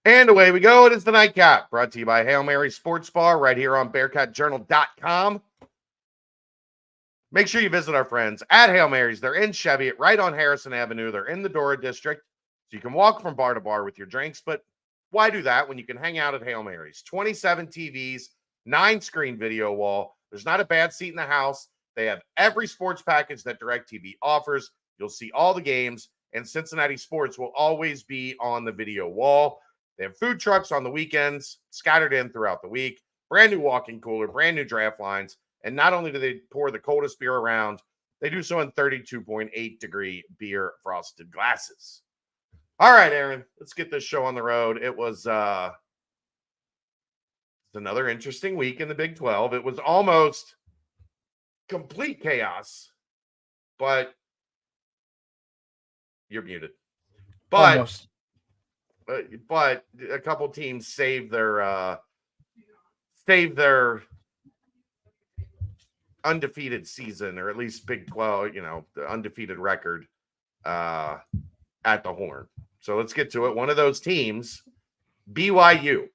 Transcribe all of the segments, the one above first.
And away we go. It is the Nightcap, brought to you by Hail Mary Sports Bar right here on BearcatJournal.com. Make sure you visit our friends at Hail Mary's. They're in Cheviot, right on Harrison Avenue. They're in the Dora District, so you can walk from bar to bar with your drinks. But why do that when you can hang out at Hail Mary's? 27 TVs, 9-screen video wall. There's not a bad seat in the house. They have every sports package that DirecTV offers. You'll see all the games, and Cincinnati sports will always be on the video wall. They have food trucks on the weekends, scattered in throughout the week. Brand new walk-in cooler, brand new draft lines. And not only do they pour the coldest beer around, they do so in 32.8-degree beer frosted glasses. All right, Aaron, let's get this show on the road. It was another interesting week in the Big 12. It was almost complete chaos, but you're muted. But Almost. But a couple teams saved their undefeated season, or at least Big 12, the undefeated record at the Horn. So let's get to it. One of those teams, BYU.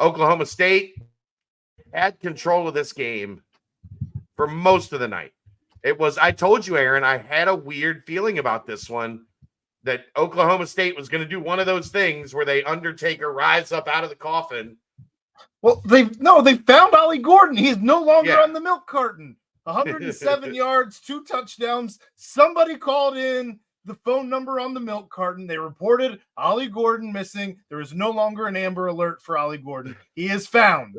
Oklahoma State had control of this game for most of the night. I told you, Aaron, I had a weird feeling about this one, that Oklahoma State was going to do one of those things where they Undertaker rise up out of the coffin. Well, they found Ollie Gordon. He's no longer on the milk carton. 107 yards, 2 touchdowns. Somebody called in the phone number on the milk carton. They reported Ollie Gordon missing. There is no longer an Amber Alert for Ollie Gordon. He is found.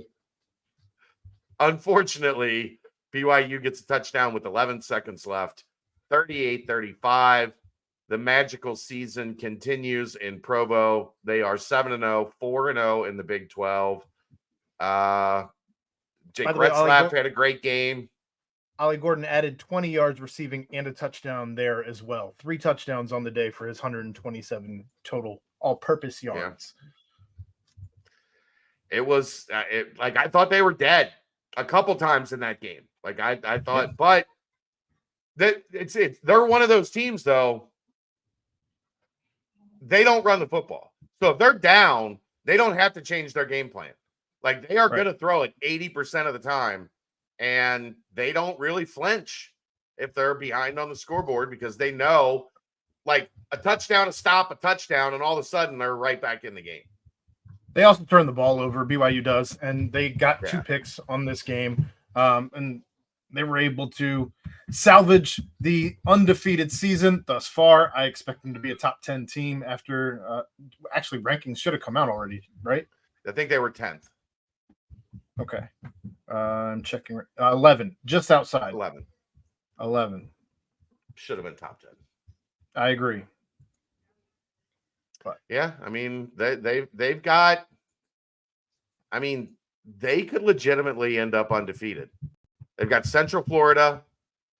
Unfortunately, BYU gets a touchdown with 11 seconds left. 38-35. The magical season continues in Provo. They are 7-0, 4-0 in the Big 12. Jake Retzlaff had a great game. Ollie Gordon added 20 yards receiving and a touchdown there as well. 3 touchdowns on the day for his 127 total all-purpose yards. Yeah. It was I thought they were dead a couple times in that game. I thought, but they're one of those teams though. They don't run the football. So if they're down, they don't have to change their game plan. They are going to throw it 80% of the time, and they don't really flinch if they're behind on the scoreboard, because they know a touchdown, a stop, a touchdown, and all of a sudden they're right back in the game. They also turn the ball over, BYU does, and they got 2 picks on this game, and they were able to salvage the undefeated season thus far. I expect them to be a top 10 team after actually rankings should have come out already, right? I think they were 10th. Okay. I'm checking. 11, just outside. 11. Should have been top 10. I agree. But yeah, I mean, they've got, I mean, they could legitimately end up undefeated. They've got Central Florida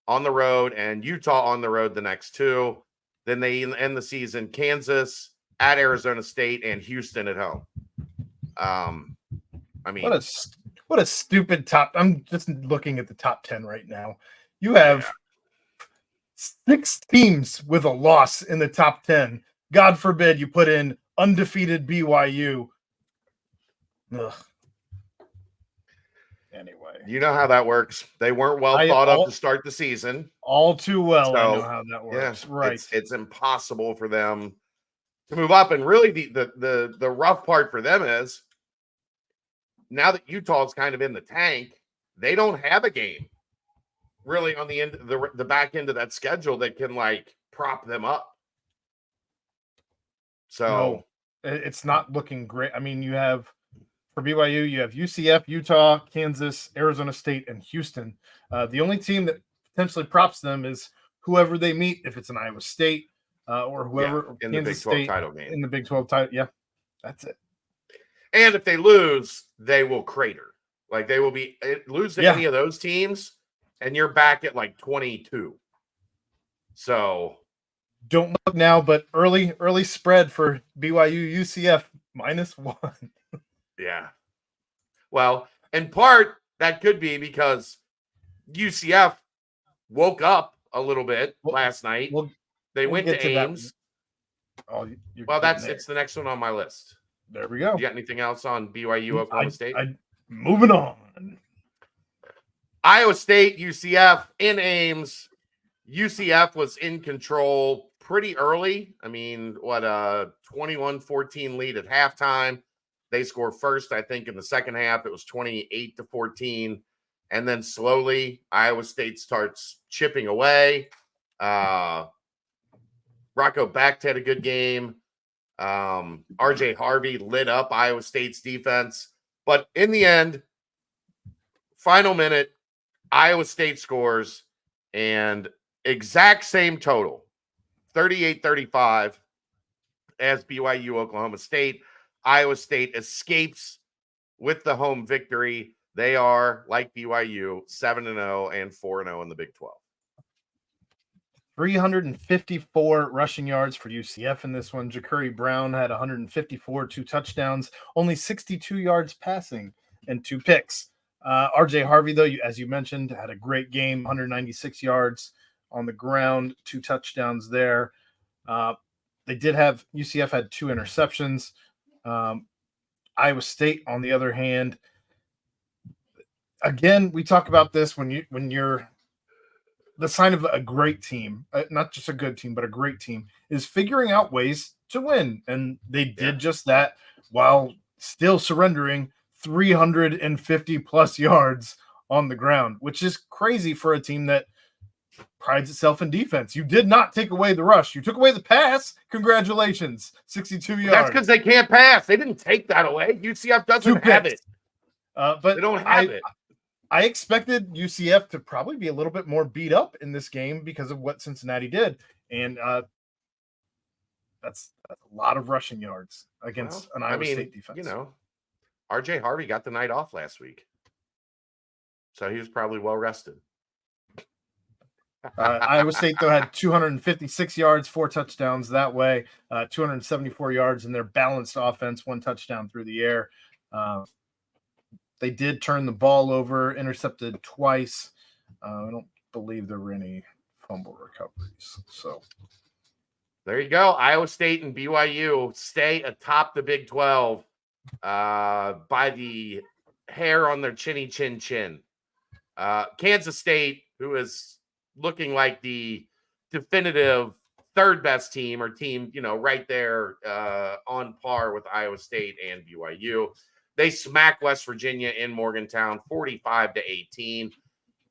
on the road and Utah on the road the next 2. Then they end the season Kansas, at Arizona State, and Houston at home. I mean, what a stupid top. I'm just looking at the top 10 right now. You have 6 teams with a loss in the top 10. God forbid you put in undefeated BYU. Ugh. Anyway, you know how that works. They weren't thought of to start the season. All too well, so, I know how that works. Yeah, right. It's impossible for them to move up. And really the rough part for them is now that Utah's kind of in the tank, they don't have a game really on the end, the back end of that schedule that can prop them up. So it's not looking great. I mean, you have for BYU, you have UCF, Utah, Kansas, Arizona State, and Houston. The only team that potentially props them is whoever they meet, if it's an Iowa State or whoever in Kansas the Big 12 title game. In the Big 12 title, yeah, that's it. And if they lose, they will crater. They will lose to any of those teams, and you're back at 22. So don't look now, but early spread for BYU UCF -1. Yeah. Well, in part, that could be because UCF woke up a little bit last night. They went to Ames. It's the next one on my list. There we go. You got anything else on BYU, Oklahoma State? Moving on. Iowa State, UCF in Ames. UCF was in control pretty early. I mean, 21-14 lead at halftime. They score first, I think, in the second half. It was 28-14. And then slowly, Iowa State starts chipping away. Rocco Becht had a good game. RJ Harvey lit up Iowa State's defense. But in the end, final minute, Iowa State scores, and exact same total, 38-35 as BYU Oklahoma State. Iowa State escapes with the home victory. They are, like BYU, 7-0 and 4-0 in the Big 12. 354 rushing yards for UCF in this one. Ja'Cory Brown had 154, 2 touchdowns, only 62 yards passing and 2 picks. RJ Harvey, though, as you mentioned, had a great game, 196 yards on the ground, 2 touchdowns there. They did have UCF had 2 interceptions. Iowa State, on the other hand, again, we talk about this when you're the sign of a great team, not just a good team, but a great team, is figuring out ways to win. And they did just that while still surrendering 350 plus yards on the ground, which is crazy for a team that prides itself in defense. You did not take away the rush. You took away the pass. Congratulations. 62 yards. That's because they can't pass. They didn't take that away. UCF doesn't have it. But they don't have it. I expected UCF to probably be a little bit more beat up in this game because of what Cincinnati did. And that's a lot of rushing yards against an Iowa State defense. You know, RJ Harvey got the night off last week, so he was probably well rested. Iowa State, though, had 256 yards, 4 touchdowns that way, 274 yards in their balanced offense, 1 touchdown through the air. They did turn the ball over, intercepted twice. I don't believe there were any fumble recoveries. So there you go. Iowa State and BYU stay atop the Big 12 by the hair on their chinny chin chin. Kansas State, who is looking like the definitive third best team or team, right there on par with Iowa State and BYU. They smack West Virginia in Morgantown 45-18.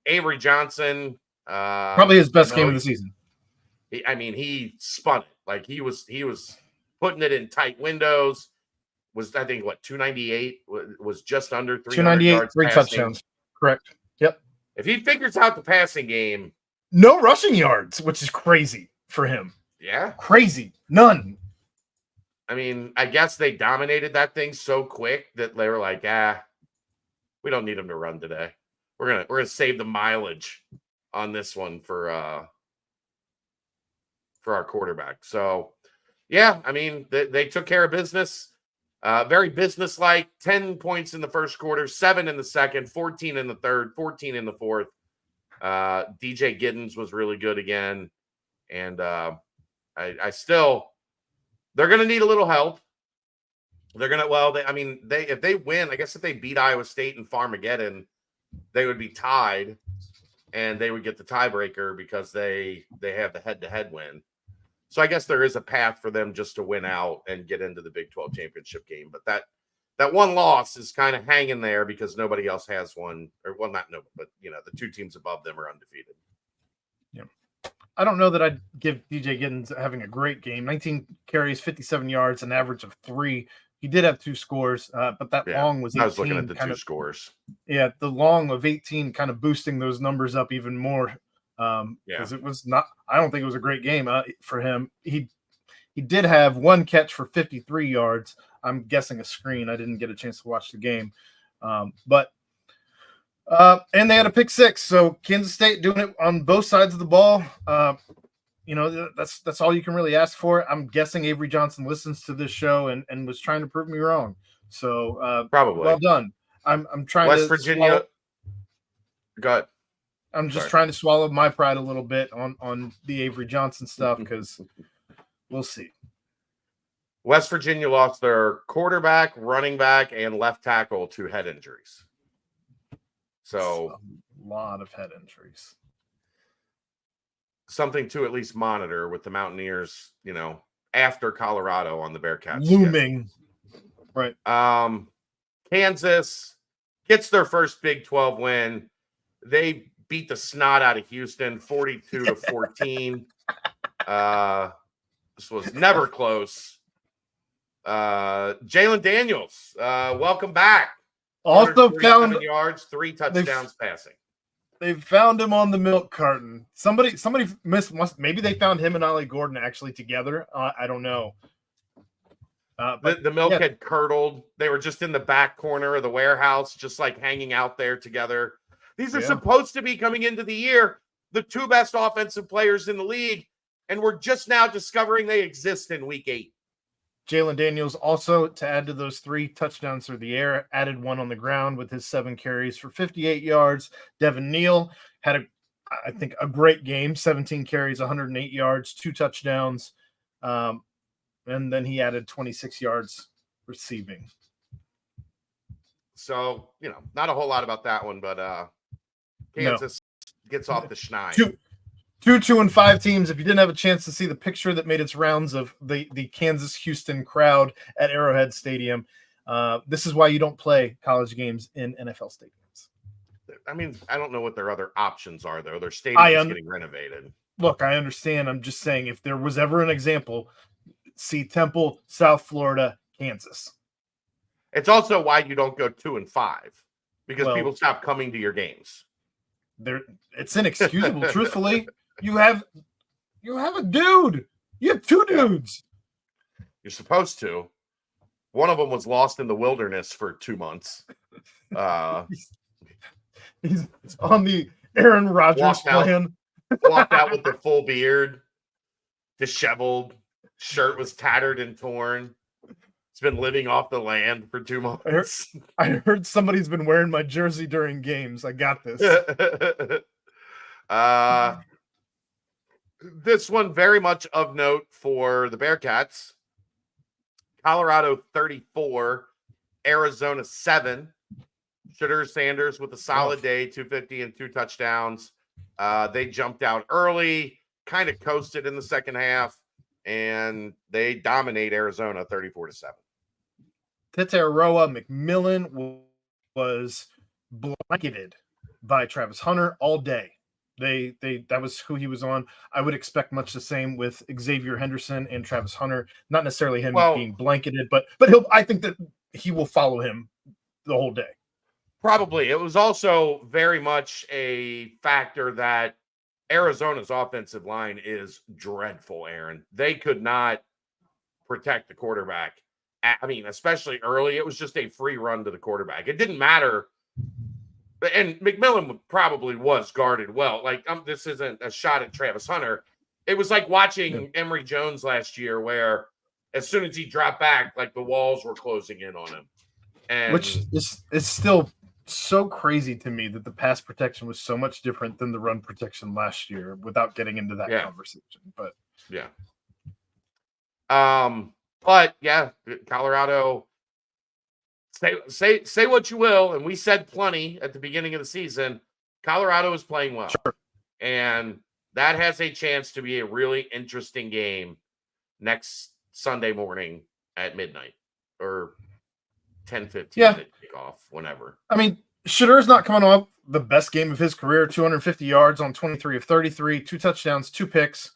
Avery Johnson, probably his best game of the season. He spun it. Like he was putting it in tight windows. Was, I think, 298 was just under 300 yards. 3 touchdowns. Correct. Yep. If he figures out the passing game, no rushing yards, which is crazy for him. Yeah. Crazy. None. I guess they dominated that thing so quick that they were like, we don't need him to run today. We're gonna save the mileage on this one for our quarterback. So, they took care of business. Very businesslike. 10 points in the first quarter, 7 in the second, 14 in the third, 14 in the fourth. DJ Giddens was really good again, and they're going to need a little help. They're going to, if they win, I guess if they beat Iowa State in Farmageddon, they would be tied and they would get the tiebreaker because they have the head-to-head win. So I guess there is a path for them just to win out and get into the Big 12 championship game. But that one loss is kind of hanging there because nobody else has one, but the 2 teams above them are undefeated. Yeah. I don't know that I'd give DJ Giddens having a great game. 19 carries, 57 yards, an average of 3. He did have 2 scores, but that long was 18. I was looking at the 2 scores. Yeah, the long of 18 kind of boosting those numbers up even more. Because it was not. I don't think it was a great game for him. He did have 1 catch for 53 yards. I'm guessing a screen. I didn't get a chance to watch the game, and they had a pick 6. So Kansas State doing it on both sides of the ball. That's all you can really ask for. I'm guessing Avery Johnson listens to this show and was trying to prove me wrong. So probably well done. I'm trying West to Virginia. Go ahead. I'm just trying to swallow my pride a little bit on the Avery Johnson stuff because we'll see. West Virginia lost their quarterback, running back, and left tackle to head injuries. So a lot of head injuries. Something to at least monitor with the Mountaineers, after Colorado on the Bearcats. Looming. Schedule. Right. Kansas gets their first Big 12 win. They beat the snot out of Houston 42-14. This was never close. Jalen Daniels, welcome back. Also found yards, 3 touchdowns passing. They found him on the milk carton. Somebody maybe they found him and Ollie Gordon actually together. I don't know. The milk had curdled. They were just in the back corner of the warehouse, just like hanging out there together. These are supposed to be, coming into the year, the 2 best offensive players in the league, and we're just now discovering they exist in week 8. Jalen Daniels also, to add to those 3 touchdowns through the air, added 1 on the ground with his 7 carries for 58 yards. Devin Neal had I think a great game, 17 carries, 108 yards, 2 touchdowns. And then he added 26 yards receiving. So, not a whole lot about that one, but Kansas gets off the schneid. 2-2-5 teams. If you didn't have a chance to see the picture that made its rounds of the Kansas-Houston crowd at Arrowhead Stadium, this is why you don't play college games in NFL stadiums. I mean, I don't know what their other options are, though. Their stadium is getting renovated. Look, I understand. I'm just saying, if there was ever an example, see Temple, South Florida, Kansas. It's also why you don't go 2-5, because people stop coming to your games. It's inexcusable. Truthfully, you have a dude. You have 2 dudes. You're supposed to. One of them was lost in the wilderness for 2 months. He's on the Aaron Rodgers plan. Walked out with the full beard, disheveled. Shirt was tattered and torn. He's been living off the land for 2 months. I heard somebody's been wearing my jersey during games. I got this. This one very much of note for the Bearcats. Colorado 34, Arizona 7. Shedeur Sanders with a solid day, 250 and 2 touchdowns. They jumped out early, kind of coasted in the second half, and they dominate Arizona 34-7. Tetaroa McMillan was blanketed by Travis Hunter all day. That was who he was on. I would expect much the same with Xavier Henderson and Travis Hunter. Not necessarily him being blanketed, but I think that he will follow him the whole day. Probably. It was also very much a factor that Arizona's offensive line is dreadful, Aaron. They could not protect the quarterback. I mean, especially early, it was just a free run to the quarterback. It didn't matter. And McMillan probably was guarded well. Like, this isn't a shot at Travis Hunter. It was like watching Emory Jones last year, where as soon as he dropped back, like the walls were closing in on him. And which is still so crazy to me that the pass protection was so much different than the run protection last year, without getting into that conversation. But Colorado, say what you will, and we said plenty at the beginning of the season. Colorado is playing well. Sure. And that has a chance to be a really interesting game next Sunday morning at midnight or 10:15 kickoff, whenever. I mean, Shedeur's not coming off the best game of his career, 250 yards on 23 of 33, 2 touchdowns, 2 picks,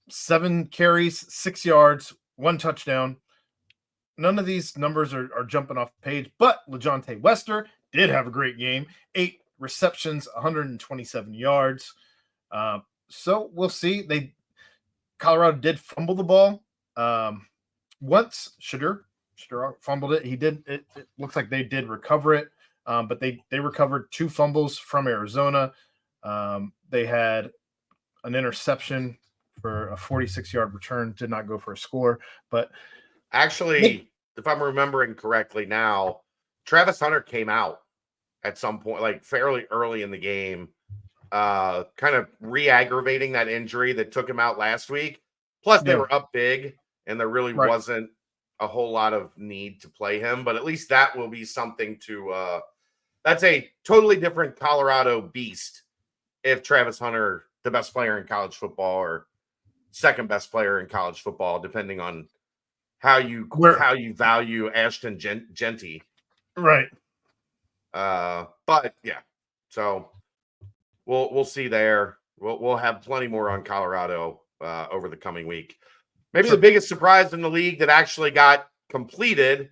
7 carries, 6 yards, 1 touchdown. None of these numbers are jumping off the page, but LeJontay Wester did have a great game. 8 receptions, 127 yards. So we'll see. Colorado did fumble the ball once. Shedeur fumbled it. It looks like they did recover it, but they recovered 2 fumbles from Arizona. They had an interception for a 46-yard return. Did not go for a score, but actually, if I'm remembering correctly now, Travis Hunter came out at some point, like fairly early in the game, kind of re-aggravating that injury that took him out last week. Plus, they were up big, and there really wasn't a whole lot of need to play him. But at least that will be something to that's a totally different Colorado beast if Travis Hunter, the best player in college football, or second best player in college football, depending on how you value Ashton Genty. Right. But yeah, so we'll see there. We'll have plenty more on Colorado over the coming week. Maybe the biggest surprise in the league that actually got completed.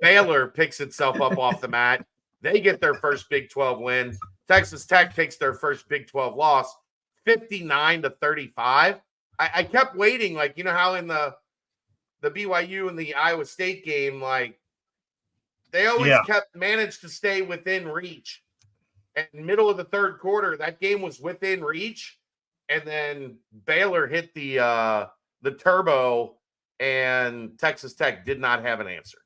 Baylor picks itself up off the mat. They get their first Big 12 win. Texas Tech takes their first Big 12 loss, 59-35. I kept waiting, like, you know how in the BYU and the Iowa State game, like, they always managed to stay within reach. And middle of the third quarter, that game was within reach, and then Baylor hit the turbo, and Texas Tech did not have an answer.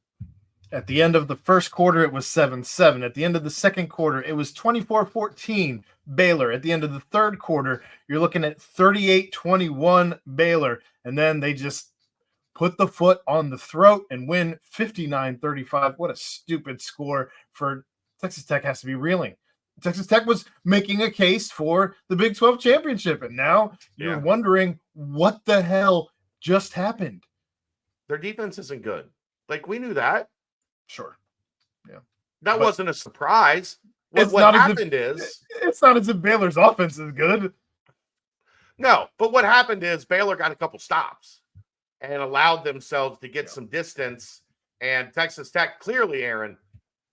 At the end of the first quarter, it was 7-7. At the end of the second quarter, it was 24-14 Baylor. At the end of the third quarter, you're looking at 38-21 Baylor. And then they just put the foot on the throat and win 59-35. What a stupid score for Texas Tech. Has to be reeling. Texas Tech was making a case for the Big 12 championship, and now you're wondering what the hell just happened. Their defense isn't good. Like, we knew that. Sure. Yeah. That wasn't a surprise. What happened is it's not as if Baylor's offense is good. No, but what happened is Baylor got a couple stops and allowed themselves to get some distance. And Texas Tech, clearly, Aaron,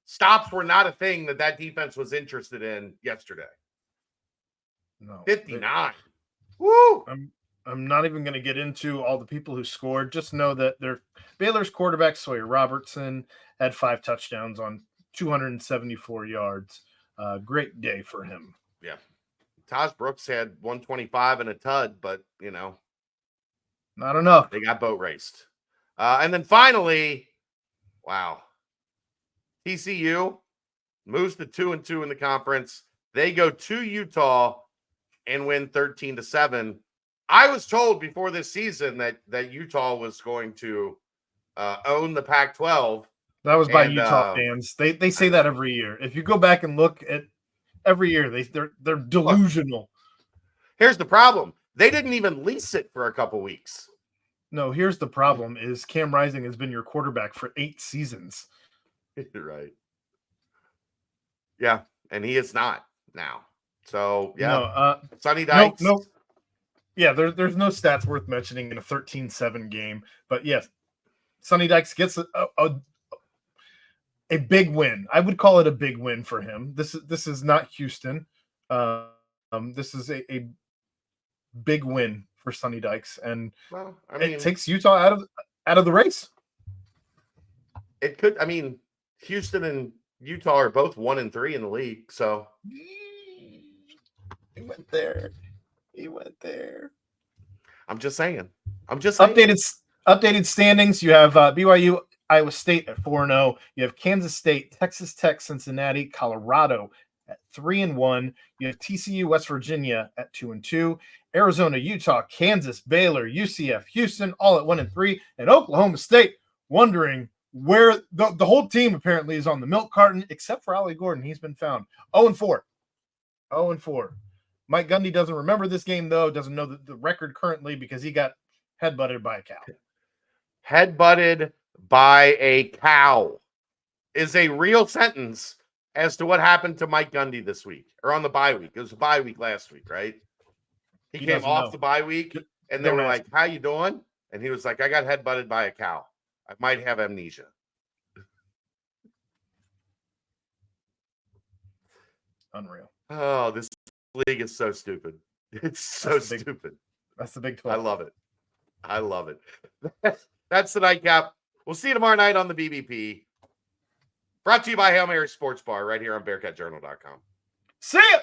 stops were not a thing that defense was interested in yesterday. No. 59. Woo! I'm not even going to get into all the people who scored. Just know that Baylor's quarterback, Sawyer Robertson, had 5 touchdowns on 274 yards. Great day for him. Yeah. Taj Brooks had 125 and a tud, but, not enough. They got boat raced. And then finally, wow, TCU moves to 2-2 in the conference. They go to Utah and win 13-7. I was told before this season that Utah was going to own the Pac-12. That was by Utah fans. They say that every year. If you go back and look at every year, they're delusional. Look, here's the problem. They didn't even lease it for a couple weeks. No, here's the problem is Cam Rising has been your quarterback for 8 seasons. Right. Yeah, and he is not now. So, yeah. No, Sonny Dykes. No. Yeah, there's no stats worth mentioning in a 13-7 game. But, yes, Sonny Dykes gets a big win. I would call it a big win for him. This is not Houston. This is a big win for Sonny Dykes, and it takes Utah out of the race. It could. I mean, Houston and Utah are both 1-3 in the league. So he went there. I'm just saying. Updated standings. You have BYU, Iowa State at 4-0. You have Kansas State, Texas Tech, Cincinnati, Colorado at 3-1. You have TCU, West Virginia at 2-2. Arizona, Utah, Kansas, Baylor, UCF, Houston, all at 1-3, and Oklahoma State wondering where the whole team apparently is on the milk carton, except for Ollie Gordon. He's been found 0-4. 0-4. Mike Gundy doesn't remember this game, though, doesn't know the record currently because he got headbutted by a cow. Headbutted by a cow is a real sentence as to what happened to Mike Gundy this week or on the bye week. It was a bye week last week, right? He came off the bye week, and they were like, how you doing? And he was like, I got headbutted by a cow. I might have amnesia. Unreal. Oh, this league is so stupid. It's so stupid. That's the Big 12. I love it. That's the nightcap. We'll see you tomorrow night on the BBP. Brought to you by Hail Mary Sports Bar right here on BearcatJournal.com. See ya!